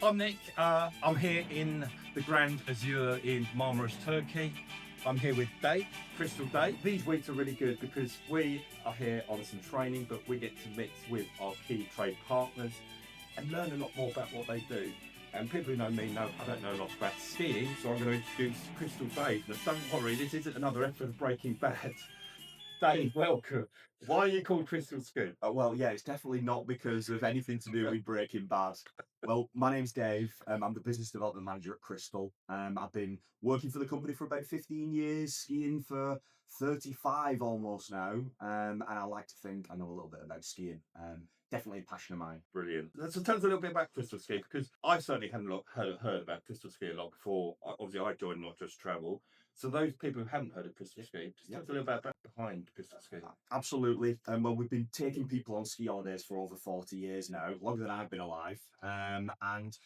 I'm Nick. I'm here in the Grand Azure in Marmaris, Turkey. I'm here with Dave, Crystal Dave. These weeks are really good because we are here on some training, but we get to mix with our key trade partners and learn a lot more about what they do. And people who know me know I don't know a lot about skiing, so I'm going to introduce Crystal Dave. Now, don't worry, this isn't another episode of Breaking Bad. Dave, welcome. Why are you called Crystal Ski? Well, yeah, it's definitely not because of anything to do with Breaking Bad. Well, my name's Dave. I'm the business development manager at Crystal. I've been working for the company for about 15 years, skiing for 35 almost now. And I like to think I know a little bit about skiing. Definitely a passion of mine. Brilliant. So tell us a little bit about Crystal Ski, because I certainly hadn't heard about Crystal Ski a lot before. Obviously, I joined Not Just Travel. So those people who haven't heard of Crystal Ski, just tell us a little bit about behind Crystal Ski. Absolutely. Well, we've been taking people on ski holidays for over 40 years now, longer than I've been alive. And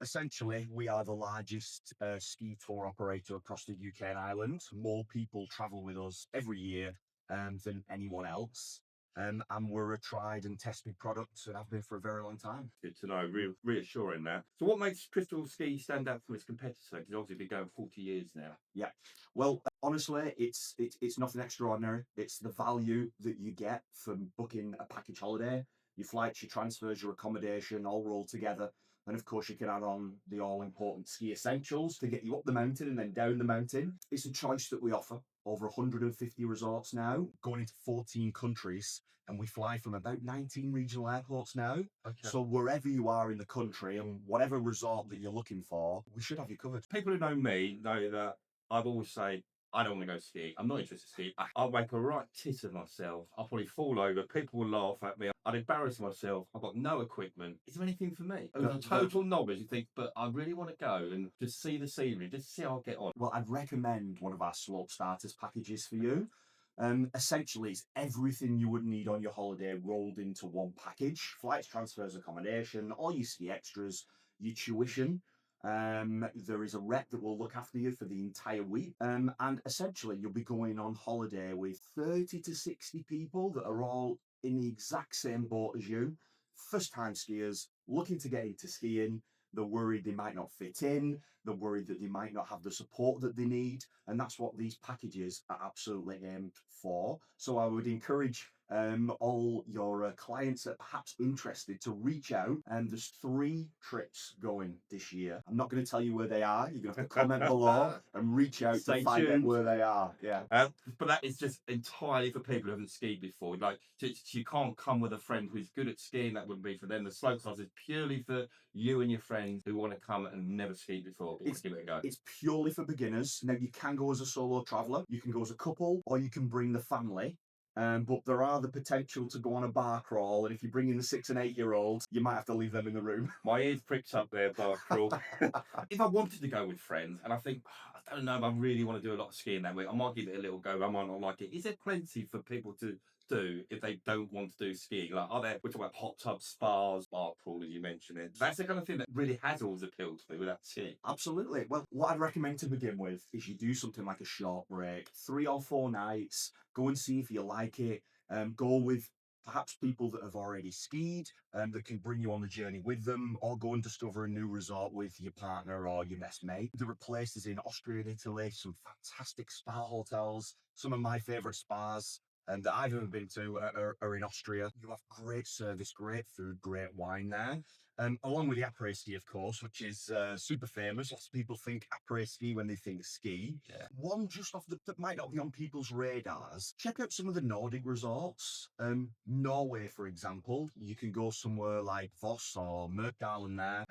essentially, we are the largest ski tour operator across the UK and Ireland. More people travel with us every year than anyone else. And we're a tried and tested product and have been for a very long time. Good to know, reassuring that. So what makes Crystal Ski stand out from its competitor? Because obviously been going 40 years now. Yeah. Well, honestly, it's nothing extraordinary. It's the value that you get from booking a package holiday. Your flights, your transfers, your accommodation, all rolled together. And of course, you can add on the all-important ski essentials to get you up the mountain and then down the mountain. It's a choice that we offer. Over 150 resorts now, going into 14 countries, and we fly from about 19 regional airports now. Okay. So wherever you are in the country and whatever resort that you're looking for, we should have you covered. People who know me know that I've always say, I don't want to go skiing. I'm not interested in skiing. I'll make a right tit of myself. I'll probably fall over. People will laugh at me. I'd embarrass myself. I've got no equipment. Is there anything for me? As a total novice, you think, but I really want to go and just see the scenery, just see how I'll get on. Well, I'd recommend one of our slope starters packages for you. Essentially, it's everything you would need on your holiday rolled into one package. Flights, transfers, accommodation, all your ski extras, your tuition. There is a rep that will look after you for the entire week. And essentially, you'll be going on holiday with 30 to 60 people that are all in the exact same boat as you. First time skiers looking to get into skiing. They're worried they might not fit in. They're worried that they might not have the support that they need. And that's what these packages are absolutely aimed for. So I would encourage all your clients that are perhaps interested to reach out. And there's 3 trips going this year. I'm not going to tell you where they are. You're going to have to comment below and reach out to find out where they are. Yeah. But that is just entirely for people who haven't skied before. Like, you can't come with a friend who's good at skiing. That wouldn't be for them. The slope class is purely for you and your friends who want to come and never skied before. Give it a go. It's purely for beginners. Now, you can go as a solo traveller, you can go as a couple, or you can bring the family. But there are the potential to go on a bar crawl, and if you bring in the 6 and 8-year-olds, you might have to leave them in the room. My ears pricked up there, bar crawl. If I wanted to go with friends, and I think, I don't know if I really want to do a lot of skiing that week, I might give it a little go, I might not like it. Is there plenty for people to do if they don't want to do skiing? Like, we're talking about hot tub spas, bar crawl, as you mentioned it. That's the kind of thing that really has always appealed to me without skiing. Absolutely. Well, what I'd recommend to begin with is you do something like a short break, 3 or 4 nights, go and see if you like it. Go with perhaps people that have already skied and that can bring you on the journey with them, or go and discover a new resort with your partner or your best mate. There are places in Austria and Italy, some fantastic spa hotels. Some of my favourite spas that I've ever been to are in Austria. You have great service, great food, great wine there. Along with the après-ski, of course, which is super famous. Lots of people think après-ski when they think ski. Yeah. One just off that might not be on people's radars. Check out some of the Nordic resorts. Norway, for example, you can go somewhere like Voss or Mørkdalen there.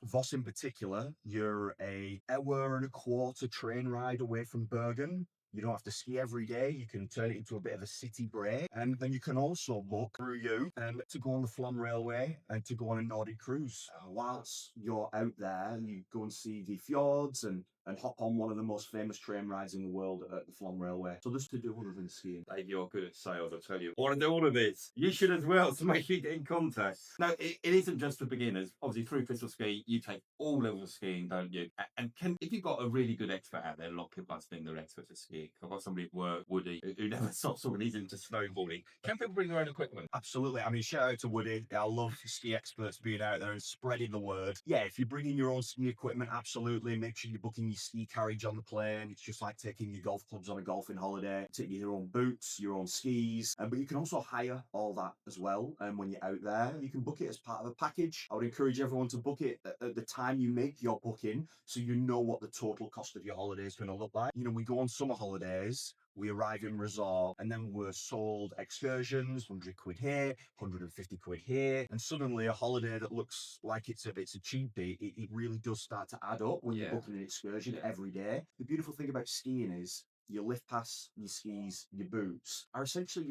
Voss in particular, you're an hour and a quarter train ride away from Bergen. You don't have to ski every day. You can turn it into a bit of a city break. And then you can also book through you to go on the Flon Railway and to go on a Nordic cruise. Whilst you're out there, you go and see the fjords and and hop on one of the most famous train rides in the world at the Flom Railway. So there's to do other than skiing. Dave, you're good at sales, I tell you. I want to do all of this. You should as well, to make sure you get in contact. No, it isn't just for beginners. Obviously, through Crystal Ski, you take all levels of skiing, don't you? And if you've got a really good expert out there, a lot of people think they're experts at skiing. I've got somebody at work, Woody, who never stops talking. He's into snowboarding. Can people bring their own equipment? Absolutely. I mean, shout out to Woody. I love ski experts being out there and spreading the word. Yeah, if you're bringing your own ski equipment, absolutely. Make sure you're booking your ski carriage on the plane. It's just like taking your golf clubs on a golfing holiday. Take your own boots, your own skis. But you can also hire all that as well. And when you're out there, you can book it as part of a package. I would encourage everyone to book it at the time you make your booking, so you know what the total cost of your holiday is going to look like. You know, we go on summer holidays, we arrive in resort, and then we're sold excursions, 100 quid here, 150 quid here, and suddenly a holiday that looks like it's a cheapie, it really does start to add up when you're booking an excursion every day. The beautiful thing about skiing is your lift pass, your skis, your boots are essentially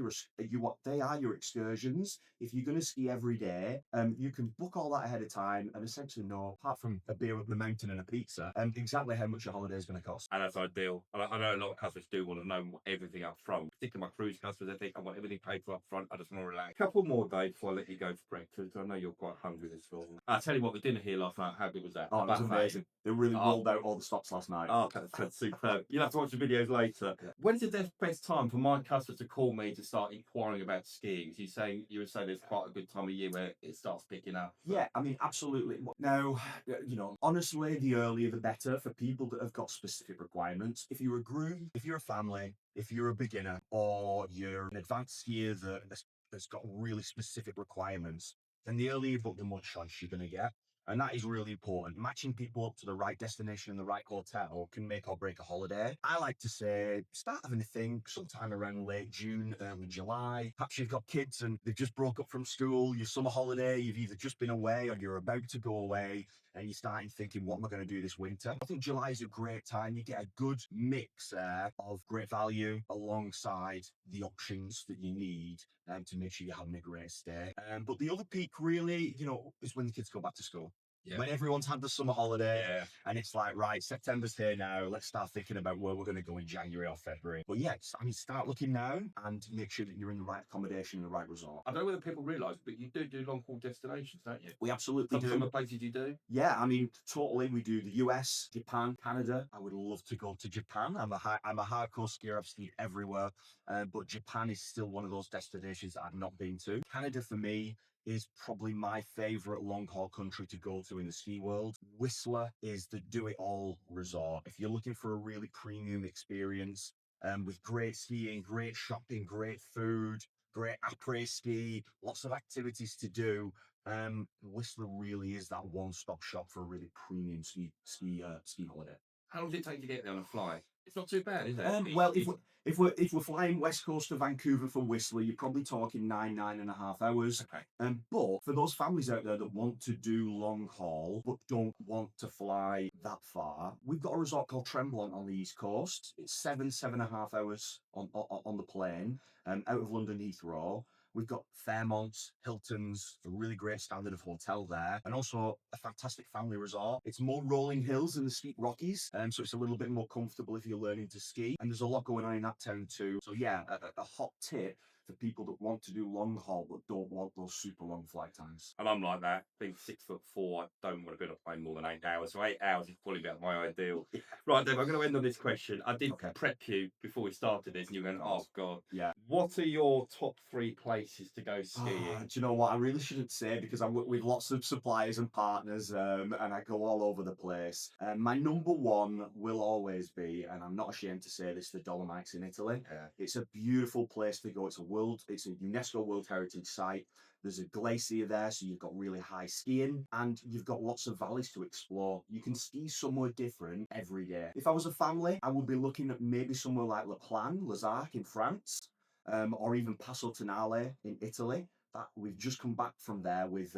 they are your excursions. If you're going to ski every day, you can book all that ahead of time and essentially know, apart from a beer up the mountain and a pizza, exactly how much your holiday is going to cost. And that's ideal. I know a lot of customers do want to know everything up front. Particularly my cruise customers, they think I want everything paid for up front. I just want to relax. Couple more, Dave, before I let you go for breakfast. I know you're quite hungry this morning. I'll tell you what, the dinner here last night, how good was that? Oh, it was amazing. They really rolled out all the stops last night. Oh, that's superb. You'll have to watch the videos later. Yeah. When's the best time for my customers to call me to start inquiring about skiing? You were saying there's quite a good time of year where it starts picking up. Yeah, I mean, absolutely. Now, honestly, the earlier the better for people that have got specific requirements. If you're a groom, if you're a family, if you're a beginner, or you're an advanced skier that's got really specific requirements, then the earlier you book, the more choice you're going to get. And that is really important. Matching people up to the right destination and the right hotel can make or break a holiday. I like to say, start having a think sometime around late June, early July. Perhaps you've got kids and they've just broke up from school, your summer holiday, you've either just been away or you're about to go away, and you're starting thinking, what am I going to do this winter? I think July is a great time. You get a good mix of great value alongside the options that you need to make sure you're having a great stay. But the other peak really, is when the kids go back to school. Yeah. When everyone's had the summer holiday and it's like, right, September's here now, let's start thinking about where we're going to go in January or February. But yeah, start looking now and make sure that you're in the right accommodation and the right resort. I don't know whether people realise, but you do long haul destinations, don't you? We absolutely do. Some of the places you do? Yeah, totally. We do the US, Japan, Canada. I would love to go to Japan. I'm a hardcore skier. I've skied everywhere, but Japan is still one of those destinations that I've not been to. Canada for me is probably my favorite long haul country to go to in the ski world. Whistler is the do-it-all resort. If you're looking for a really premium experience, with great skiing, great shopping, great food, great après ski, lots of activities to do, Whistler really is that one-stop shop for a really premium ski holiday. How long does it take to get there on a flight? It's not too bad, is it? Well, if we're flying west coast to Vancouver from Whistler, you're probably talking 9.5 hours. Okay. But for those families out there that want to do long haul but don't want to fly that far, we've got a resort called Tremblant on the east coast. It's 7.5 hours on the plane, out of London Heathrow. We've got Fairmont, Hilton's, a really great standard of hotel there, and also a fantastic family resort. It's more rolling hills than the steep Rockies, so it's a little bit more comfortable if you're learning to ski. And there's a lot going on in that town too. So yeah, a hot tip for people that want to do long haul but don't want those super long flight times. And I'm like that. Being 6'4", I don't want to be on a plane more than 8 hours. So 8 hours is probably about my ideal. Right, Dave, I'm going to end on this question. I did prep you before we started this, and you're going, oh God. Yeah. What are your top 3 places to go skiing? Do you know what? I really shouldn't say, because I work with lots of suppliers and partners, and I go all over the place. My number one will always be, and I'm not ashamed to say this, the Dolomites in Italy. Yeah. It's a beautiful place to go. It's a UNESCO World Heritage Site. There's a glacier there, so you've got really high skiing, and you've got lots of valleys to explore. You can ski somewhere different every day. If I was a family, I would be looking at maybe somewhere like La Plagne, Les Arcs in France, or even Passo Tonale in Italy. That we've just come back from there with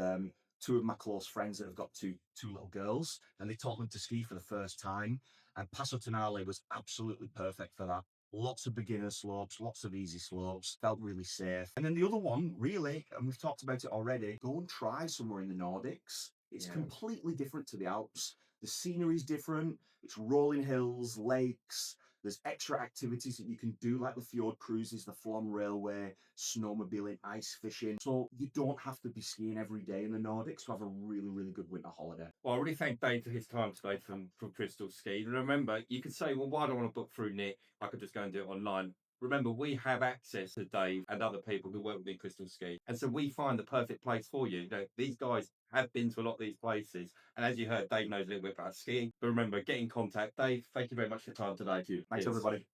two of my close friends that have got two little girls, and they taught them to ski for the first time. And Passo Tonale was absolutely perfect for that. Lots of beginner slopes, lots of easy slopes, felt really safe. And then the other one, really, and we've talked about it already, go and try somewhere in the Nordics. It's completely different to the Alps. The scenery's different. It's rolling hills, lakes. There's extra activities that you can do, like the fjord cruises, the Flom Railway, snowmobiling, ice fishing. So you don't have to be skiing every day in the Nordics to have a really, really good winter holiday. Well, I really thank Dave for his time today from Crystal Ski. And remember, you could say, well, why do I want to book through Nick? I could just go and do it online. Remember, we have access to Dave and other people who work with me at Crystal Ski. And so we find the perfect place for you. You know, these guys have been to a lot of these places. And as you heard, Dave knows a little bit about skiing. But remember, get in contact. Dave, thank you very much for your time today. Thanks, Cheers. everybody.